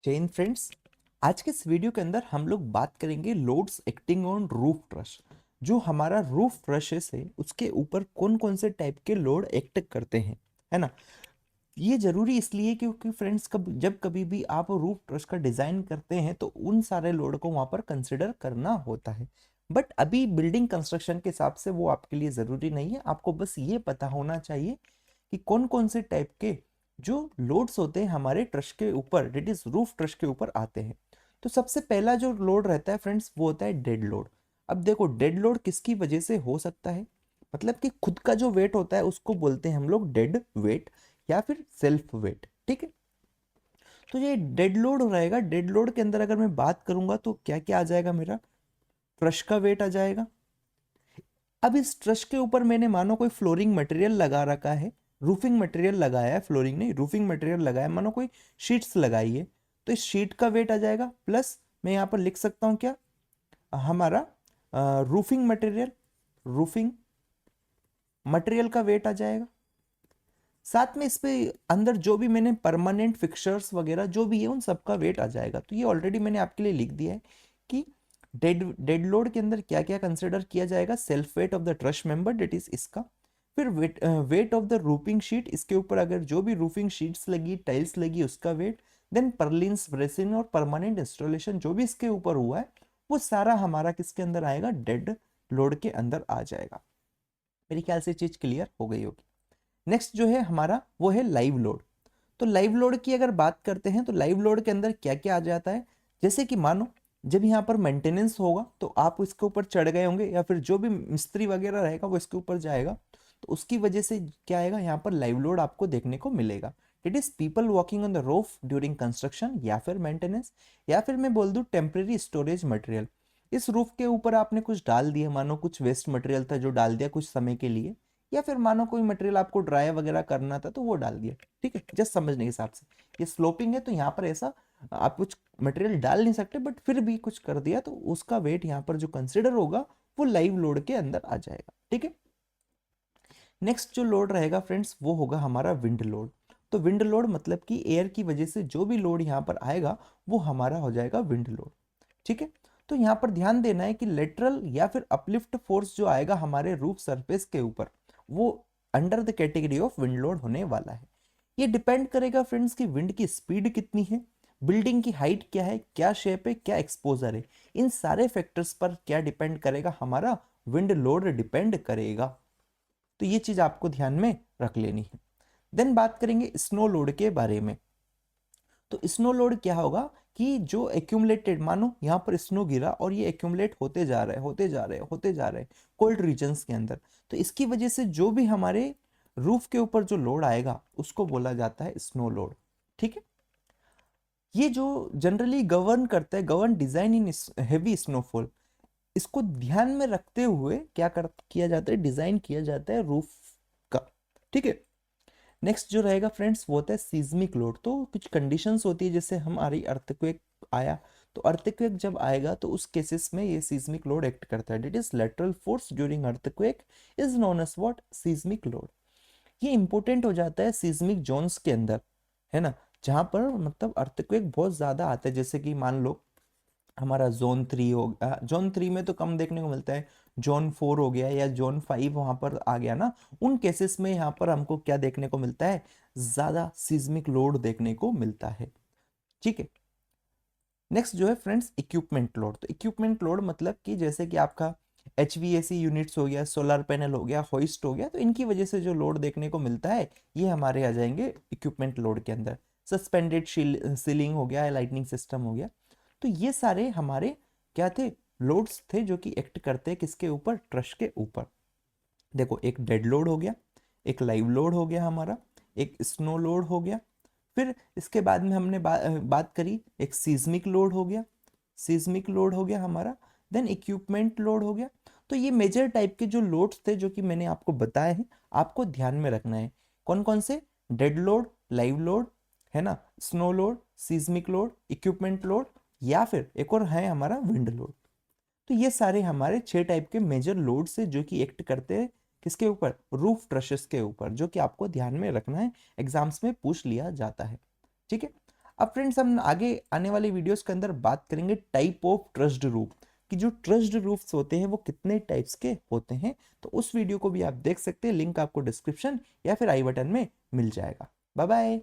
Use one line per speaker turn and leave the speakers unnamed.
जय हिंद फ्रेंड्स। आज के इस वीडियो के अंदर हम लोग बात करेंगे loads acting on roof truss. जो हमारा रूफ ट्रसेस है उसके ऊपर कौन कौन से टाइप के लोड एक्ट करते हैं, है ना। ये जरूरी इसलिए क्योंकि फ्रेंड्स जब कभी भी आप रूफ ट्रस का डिजाइन करते हैं तो उन सारे लोड को वहां पर कंसिडर करना होता है। बट अभी बिल्डिंग कंस्ट्रक्शन के हिसाब से वो आपके लिए जरूरी नहीं है। आपको बस ये पता होना चाहिए कि कौन कौन से टाइप के जो लोड्स होते हैं हमारे ट्रस के ऊपर, डेट इज रूफ ट्रस के ऊपर आते हैं। तो सबसे पहला जो लोड रहता है फ्रेंड्स वो होता है डेड लोड। अब देखो डेड लोड किसकी वजह से हो सकता है, मतलब कि खुद का जो वेट होता है उसको बोलते हैं हम लोग डेड वेट या फिर सेल्फ वेट। ठीक है, तो ये डेड लोड रहेगा। डेड लोड के अंदर अगर मैं बात करूंगा तो क्या क्या आ जाएगा, मेरा ट्रस का वेट आ जाएगा। अब इस ट्रस के ऊपर मैंने मानो कोई फ्लोरिंग मटेरियल लगा रखा है, रूफिंग मटेरियल लगाया है, फ्लोरिंग नहीं रूफिंग मटेरियल लगाया है, मानो कोई शीट्स लगाई है, तो इस शीट का वेट आ जाएगा। प्लस मैं यहाँ पर लिख सकता हूँ क्या, हमारा रूफिंग मटेरियल, रूफिंग मटेरियल का वेट आ जाएगा। साथ में इस पे अंदर जो भी मैंने परमानेंट फिक्सचर्स वगैरह जो भी है उन सबका वेट आ जाएगा। तो ये ऑलरेडी मैंने आपके लिए लिख दिया है कि डेड लोड के अंदर क्या क्या कंसिडर किया जाएगा। Self weight of the truss member, that is इसका। फिर weight of the roofing sheet, इसके ऊपर अगर जो भी रूफिंग शीट्स लगी, टाइल्स लगी, उसका वेट। देन पर्लिन्स, ब्रेसिन और परमानेंट इंस्टॉलेशन जो भी इसके ऊपर हुआ है वो सारा हमारा किसके अंदर आएगा, डेड लोड के अंदर आ जाएगा। मेरे ख्याल से चीज क्लियर हो गई होगी। नेक्स्ट जो है हमारा वो है लाइव लोड। तो लाइव लोड की अगर बात करते हैं तो लाइव लोड के अंदर क्या क्या आ जाता है, जैसे कि मानो जब यहाँ पर मेंटेनेंस होगा तो आप इसके ऊपर चढ़ गए होंगे या फिर जो भी मिस्त्री वगैरह रहेगा वो इसके ऊपर जाएगा, तो उसकी वजह से क्या आएगा, यहाँ पर लाइव लोड आपको देखने को मिलेगा। It is people walking on the roof during construction या फिर मेंटेनेंस, या फिर मैं बोल दूँ टेम्परेरी स्टोरेज मटेरियल। इस रूफ के ऊपर आपने कुछ डाल दिया, मानो कुछ वेस्ट मटेरियल था जो डाल दिया कुछ समय के लिए, या फिर मानो कोई मटेरियल आपको ड्राई वगैरह करना था तो वो डाल दिया। ठीक है, जस्ट समझने के हिसाब से। ये स्लोपिंग है तो यहाँ पर ऐसा आप कुछ मटेरियल डाल नहीं सकते, बट फिर भी कुछ कर दिया तो उसका वेट यहाँ पर जो कंसिडर होगा वो लाइव लोड के अंदर आ जाएगा। ठीक है, नेक्स्ट जो लोड रहेगा फ्रेंड्स वो होगा हमारा विंड लोड। तो विंड लोड मतलब कि एयर की वजह से जो भी लोड यहाँ पर आएगा वो हमारा हो जाएगा विंड लोड। ठीक है, तो यहाँ पर ध्यान देना है कि लेटरल या फिर अपलिफ्ट फोर्स जो आएगा हमारे रूफ सरफेस के ऊपर वो under the category of wind load होने वाला है। ये डिपेंड करेगा फ्रेंड्स कि विंड की स्पीड कितनी है, बिल्डिंग की हाइट क्या है, क्या शेप है, क्या एक्सपोजर है, इन सारे फैक्टर्स पर क्या डिपेंड करेगा, हमारा विंड लोड डिपेंड करेगा। तो ये चीज आपको ध्यान में रख लेनी है। देन बात करेंगे स्नो लोड के बारे में। तो स्नो लोड क्या होगा कि जो एक्यूमुलेटेड, मानो यहाँ पर स्नो गिरा और ये एक्यूमुलेट होते जा रहे होते जा रहे होते जा रहे कोल्ड रीजन्स के अंदर, तो इसकी वजह से जो भी हमारे रूफ के ऊपर जो लोड आएगा उसको बोला जाता है स्नो लोड। ठीक है, ये जो जनरली गवर्न करता है, govern design in heavy snowfall, इसको ध्यान में रखते हुए क्या किया जाता है, डिजाइन किया जाता है रूफ का। ठीक है, नेक्स्ट जो रहेगा फ्रेंड्स वो होता है सीज्मिक लोड। तो कुछ कंडीशंस होती है, जैसे हमारी अर्थक्वेक आया, तो अर्थक्वेक जब आएगा तो उस केसेस में ये सीज्मिक लोड एक्ट करता है। It is lateral force during earthquake is known as what, seismic load. ये इंपॉर्टेंट हो जाता है सीज्मिक जोन्स के अंदर, है ना, जहां पर मतलब अर्थक्वेक बहुत ज्यादा आता है। जैसे कि मान लो हमारा जोन 3 हो गया, जोन 3 में तो कम देखने को मिलता है, जोन 4 हो गया या जोन 5 वहां पर आ गया ना, उन केसेस में यहाँ पर हमको क्या देखने को मिलता है, ज्यादा सीज्मिक लोड देखने को मिलता है। ठीक है, नेक्स्ट जो है फ्रेंड्स इक्विपमेंट लोड। तो इक्विपमेंट लोड मतलब कि जैसे कि आपका HVAC यूनिट्स हो गया, सोलर पैनल हो गया, होइस्ट हो गया, तो इनकी वजह से जो लोड देखने को मिलता है ये हमारे आ जाएंगे इक्विपमेंट लोड के अंदर। सस्पेंडेड सीलिंग हो गया, लाइटनिंग सिस्टम हो गया, तो ये सारे हमारे क्या थे, लोड्स थे जो कि एक्ट करते हैं किसके ऊपर, ट्रस के ऊपर। देखो एक डेड लोड हो गया, एक लाइव लोड हो गया हमारा, एक स्नो लोड हो गया, फिर इसके बाद में हमने बात करी एक सीज्मिक लोड हो गया, सीज्मिक लोड हो गया हमारा, देन इक्विपमेंट लोड हो गया। तो ये मेजर टाइप के जो लोड्स थे जो कि मैंने आपको बताए हैं, आपको ध्यान में रखना है। कौन कौन से, डेड लोड, लाइव लोड, है ना, snow load, seismic load, equipment load, या फिर एक और है हमारा विंड लोड। तो ये सारे हमारे 6 टाइप के मेजर लोड से जो कि एक्ट करते हैं किसके ऊपर, रूफ ट्रसेस के ऊपर, जो कि आपको ध्यान में रखना है, एग्जाम्स में पूछ लिया जाता है। ठीक है, अब फ्रेंड्स हम आगे आने वाले वीडियोस के अंदर बात करेंगे टाइप ऑफ ट्रस्ड रूफ, कि जो ट्रस्ड रूफ्स होते हैं वो कितने टाइप्स के होते हैं। तो उस वीडियो को भी आप देख सकते हैं, लिंक आपको डिस्क्रिप्शन या फिर आई बटन में मिल जाएगा। Bye bye.